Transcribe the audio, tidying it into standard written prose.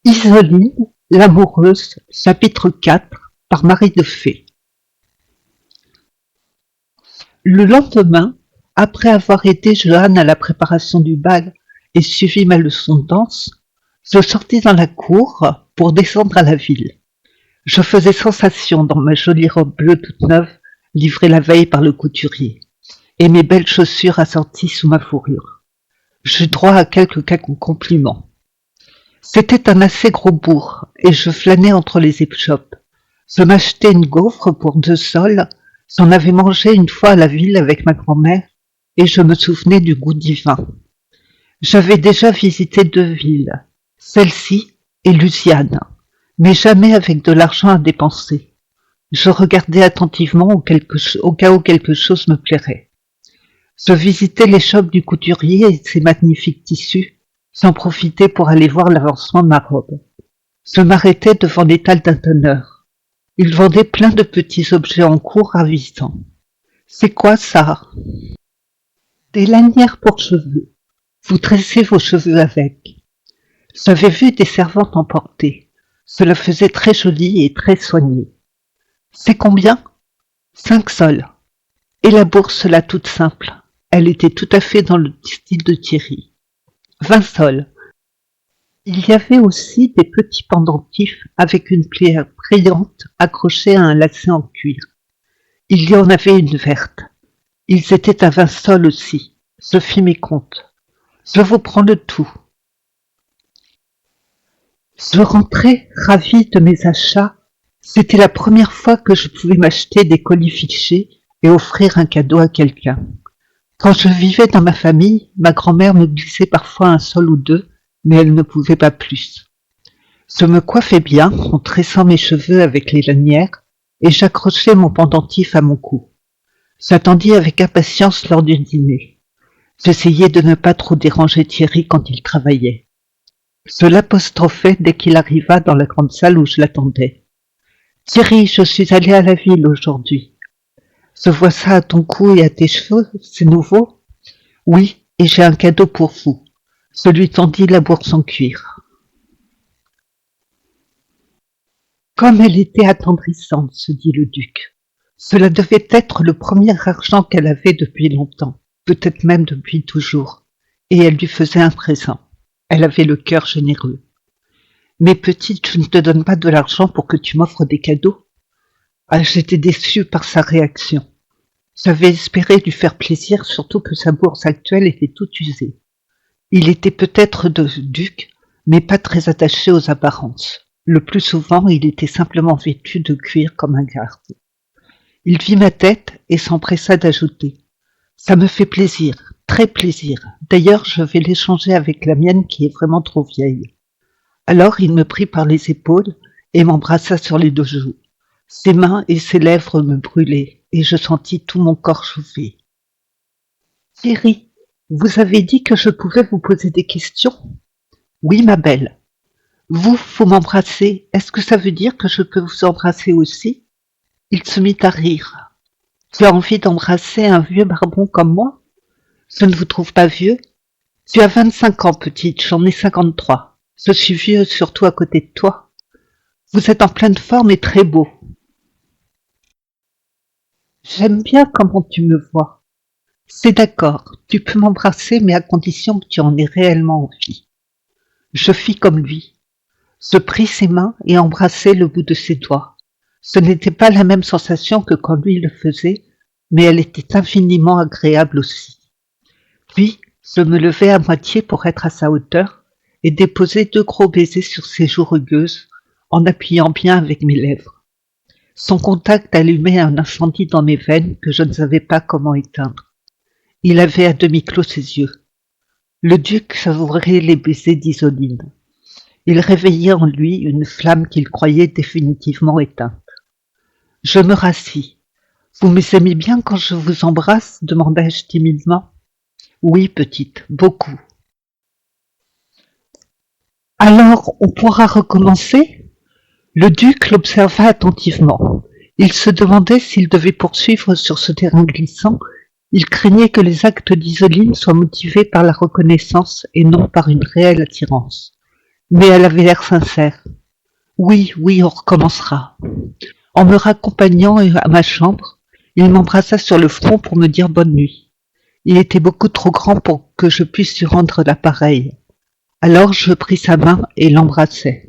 Isoline, l'amoureuse, chapitre 4, par Marie de Fay. Le lendemain, après avoir aidé Johanne à la préparation du bal et suivi ma leçon de danse, je sortis dans la cour pour descendre à la ville. Je faisais sensation dans ma jolie robe bleue toute neuve, livrée la veille par le couturier, et mes belles chaussures assorties sous ma fourrure. J'eus droit à quelques compliments. C'était un assez gros bourg, et je flânais entre les échoppes. Je m'achetais une gaufre pour 2 sols, j'en avais mangé une fois à la ville avec ma grand-mère, et je me souvenais du goût divin. J'avais déjà visité 2 villes, celle-ci et Lusiane, mais jamais avec de l'argent à dépenser. Je regardais attentivement au cas où quelque chose me plairait. Je visitais l'échoppe du couturier et ses magnifiques tissus, j'en profitais pour aller voir l'avancement de ma robe. Je m'arrêtais devant l'étal d'un tanneur. Il vendait plein de petits objets en cours ravissants. C'est quoi ça? Des lanières pour cheveux. Vous tressez vos cheveux avec. J'avais vu des servantes en porter. Cela faisait très joli et très soigné. C'est combien? 5 sols. Et la bourse là toute simple. Elle était tout à fait dans le style de Thierry. 20 sols. Il y avait aussi des petits pendentifs avec une pierre brillante accrochée à un lacet en cuir. Il y en avait une verte. Ils étaient à 20 sols aussi. Je fis mes comptes. Je vous prends le tout. Je rentrais ravi de mes achats. C'était la première fois que je pouvais m'acheter des colis fichés et offrir un cadeau à quelqu'un. Quand je vivais dans ma famille, ma grand-mère me glissait parfois un sol ou 2, mais elle ne pouvait pas plus. Je me coiffais bien en tressant mes cheveux avec les lanières et j'accrochais mon pendentif à mon cou. J'attendis avec impatience l'heure du dîner. J'essayais de ne pas trop déranger Thierry quand il travaillait. Je l'apostrophais dès qu'il arriva dans la grande salle où je l'attendais. « Thierry, je suis allé à la ville aujourd'hui. Je vois ça à ton cou et à tes cheveux, c'est nouveau? Oui, et j'ai un cadeau pour vous. » Je lui tendis la bourse en cuir. Comme elle était attendrissante, se dit le duc. Cela devait être le premier argent qu'elle avait depuis longtemps, peut-être même depuis toujours, et elle lui faisait un présent. Elle avait le cœur généreux. Mais petite, je ne te donne pas de l'argent pour que tu m'offres des cadeaux. Ah, j'étais déçue par sa réaction. J'avais espéré lui faire plaisir, surtout que sa bourse actuelle était toute usée. Il était peut-être duc, mais pas très attaché aux apparences. Le plus souvent, il était simplement vêtu de cuir comme un garde. Il vit ma tête et s'empressa d'ajouter. Ça me fait plaisir, très plaisir. D'ailleurs, je vais l'échanger avec la mienne qui est vraiment trop vieille. Alors il me prit par les épaules et m'embrassa sur les 2 joues. Ses mains et ses lèvres me brûlaient et je sentis tout mon corps chauffer. Thierry, vous avez dit que je pouvais vous poser des questions? Oui, ma belle. Vous m'embrassez. Est-ce que ça veut dire que je peux vous embrasser aussi? Il se mit à rire. Tu as envie d'embrasser un vieux barbon comme moi? Je ne vous trouve pas vieux? Tu as 25 ans, petite, j'en ai 53. Je suis vieux surtout à côté de toi. Vous êtes en pleine forme et très beau. J'aime bien comment tu me vois. C'est d'accord, tu peux m'embrasser, mais à condition que tu en aies réellement envie. Je fis comme lui. Je pris ses mains et embrassai le bout de ses doigts. Ce n'était pas la même sensation que quand lui le faisait, mais elle était infiniment agréable aussi. Puis, je me levai à moitié pour être à sa hauteur et déposai 2 gros baisers sur ses joues rugueuses, en appuyant bien avec mes lèvres. Son contact allumait un incendie dans mes veines que je ne savais pas comment éteindre. Il avait à demi clos ses yeux. Le duc savourait les baisers d'Isoline. Il réveillait en lui une flamme qu'il croyait définitivement éteinte. Je me rassis. « Vous m'aimez bien quand je vous embrasse ?» demandai-je timidement. « Oui, petite, beaucoup. »« Alors, on pourra recommencer ?» Le duc l'observa attentivement. Il se demandait s'il devait poursuivre sur ce terrain glissant. Il craignait que les actes d'Isoline soient motivés par la reconnaissance et non par une réelle attirance. Mais elle avait l'air sincère. Oui, oui, on recommencera. En me raccompagnant à ma chambre, il m'embrassa sur le front pour me dire bonne nuit. Il était beaucoup trop grand pour que je puisse lui rendre l'appareil. Alors je pris sa main et l'embrassai.